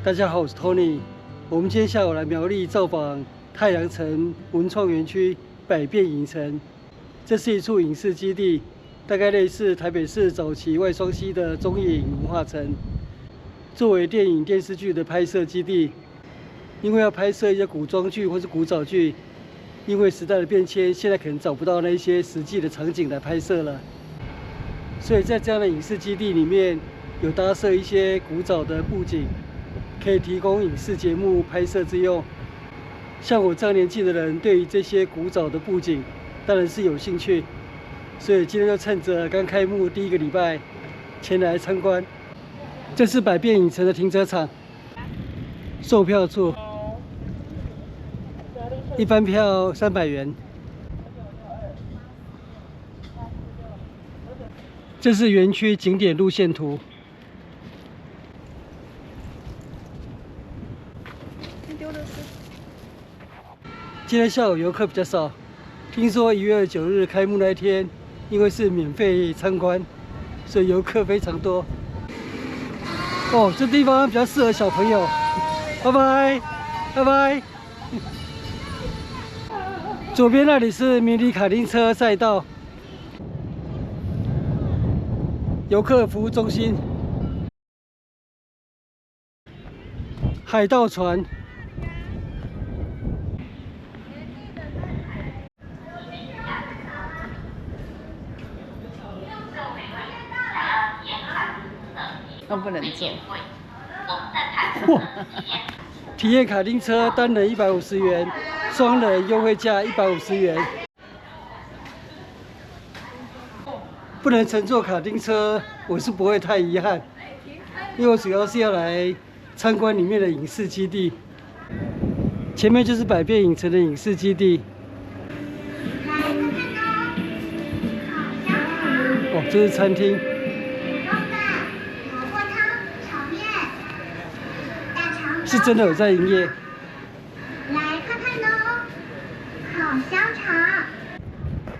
大家好，我是 Tony。我們今天下午來苗栗造訪太陽城文創園區百變影城。這是一處影視基地，大概類似台北市早期外雙溪的中野影文化城，作為電影電視劇的拍攝基地。因為要拍攝一些古裝劇或是古早劇，因為時代的變遷，現在可能找不到那些實際的場景來拍攝了。所以在這樣的影視基地裡面，有搭設一些古早的布景，可以提供影視節目拍攝之用。像我這樣年紀的人，對於這些古早的布景當然是有興趣，所以今天就趁着剛開幕第1個禮拜前來參觀。這是百變影城的停車場，售票處，一般票300元。這是園區景點路線圖。今天下午遊客比較少，聽說1月29日開幕那一天，因為是免費參觀，所以遊客非常多。哦，這地方比較適合小朋友。拜拜，拜拜。左邊那裡是迷你卡丁車賽道，遊客服務中心，海盜船。都不能坐。哇！體驗卡丁車單人150元，雙人優惠價150元。不能乘坐卡丁車，我是不會太遺憾，因為我主要是要來參觀裡面的影視基地。前面就是百變影城的影視基地。哦，這是餐廳。是真的有在營業。来看看哦，烤香腸。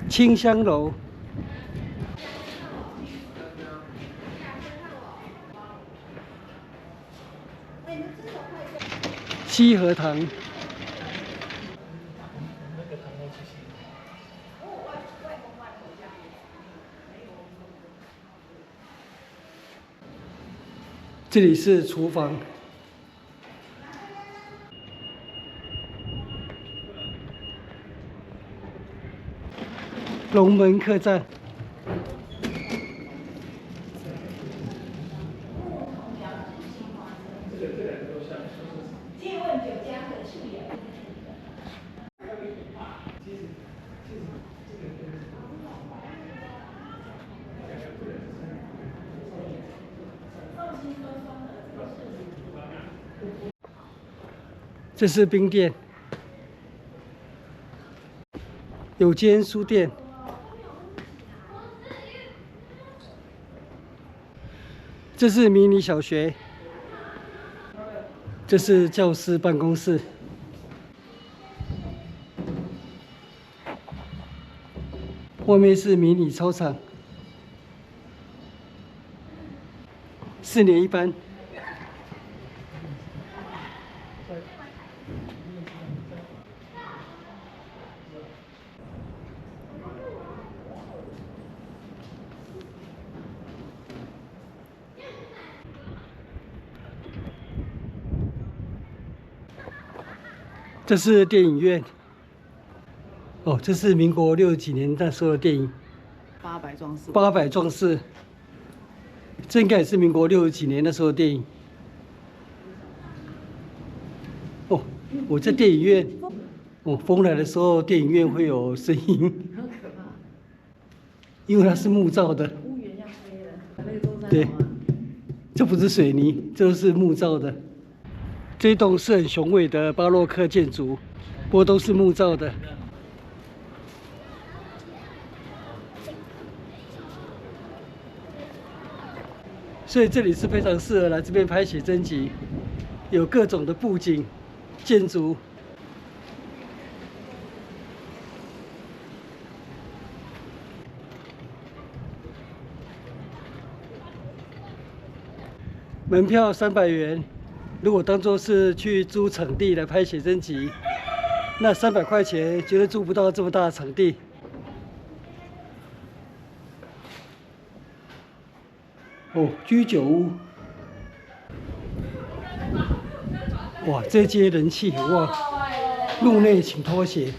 清香樓。西和堂。這裡是廚房。龍門客棧。這是冰店，有間書店。這是迷你小學，這是教師辦公室，外面是迷你操場，4年1班。這是電影院。哦，這是民國60幾年那時候的電影。800壯士。800壯士。這應該也是民國60幾年那時候的電影。哦，我在電影院。哦，風來的時候，電影院會有聲音。很可怕。因為它是木造的。屋檐要飛了。那個都在。對。這不是水泥，這是木造的。這一棟是很雄偉的巴洛克建築，不過都是木造的。所以這裡是非常適合來這邊拍寫真集，有各種的布景、建築。门票300元。如果當作是去租場地來拍寫真集，那300塊錢絕對租不到這麼大的場地。哦，居酒屋。哇，這街人氣很旺，入內請脫鞋。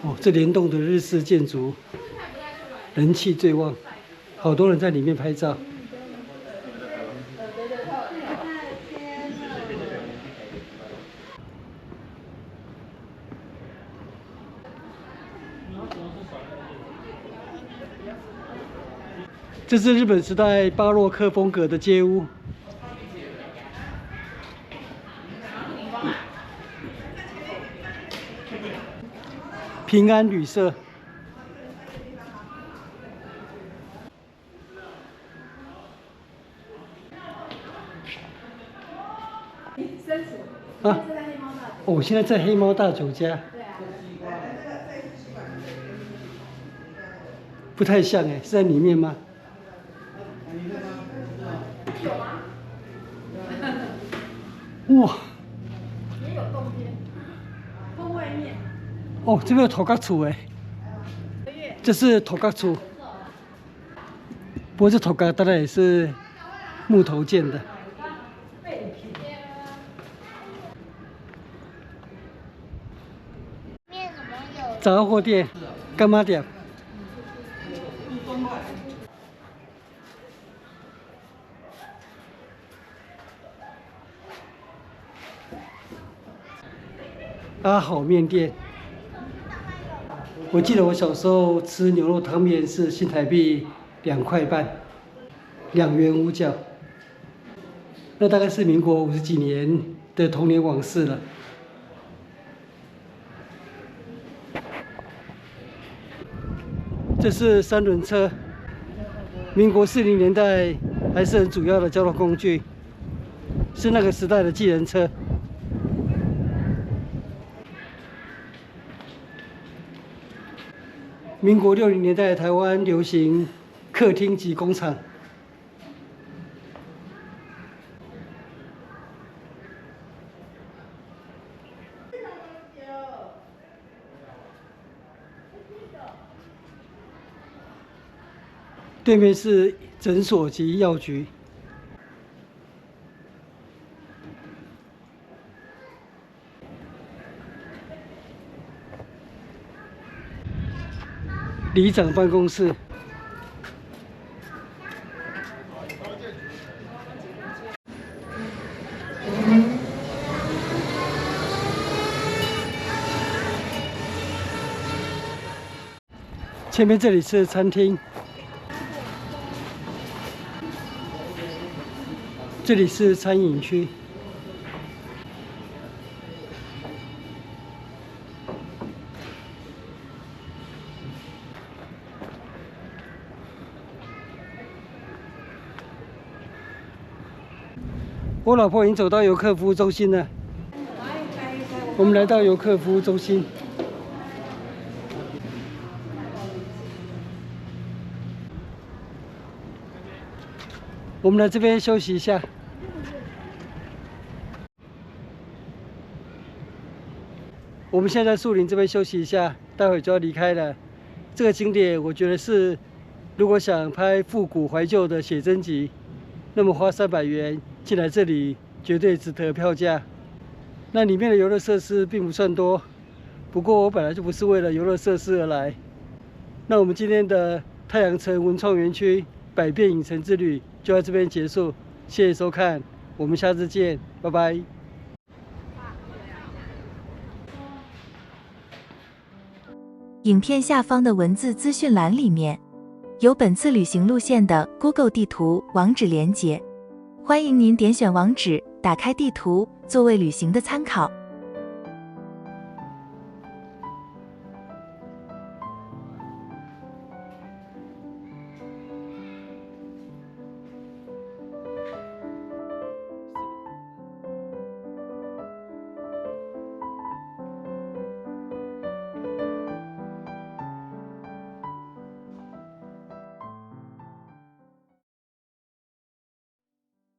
哦，这联动的日式建築，人氣最旺，好多人在裡面拍照。這是日本时代巴洛克風格的街屋。平安旅社。啊！哦，我现在在黑猫大酒家。不太像哎，是在裡面吗？哇！也有洞天，洞外面。哦，这边有土角厝哎，这是土角厝。不过这土角当然也是木头建的。杂貨店，柑仔店。阿好麵店，我記得我小時候吃牛肉湯麵是新台幣2塊半，2元5角。那大概是民國50幾年的童年往事了。這是三輪車，民國40年代還是很主要的交通工具，是那個時代的計程車。民國60年代，台灣流行客廳及工廠。对面是診所及藥局。里長辦公室。前面這裡是餐廳，這裡是餐飲區。我老婆已經走到遊客服務中心了。我們來到遊客服務中心。我們來這邊休息一下。我們現在在樹林這邊休息一下，待會就要離開了。這個景點我覺得是，如果想拍復古懷舊的寫真集，那麼花300元進來這裡絕對值得票價。那裡面的遊樂設施並不算多，不過我本來就不是為了遊樂設施而來。那我們今天的太陽城文創園區百變影城之旅就在這邊結束，謝謝收看，我們下次見，拜拜。影片下方的文字資訊欄裡面有本次旅行路線的 Google 地圖網址連結，歡迎您點選網址，打開地圖，作為旅行的參考。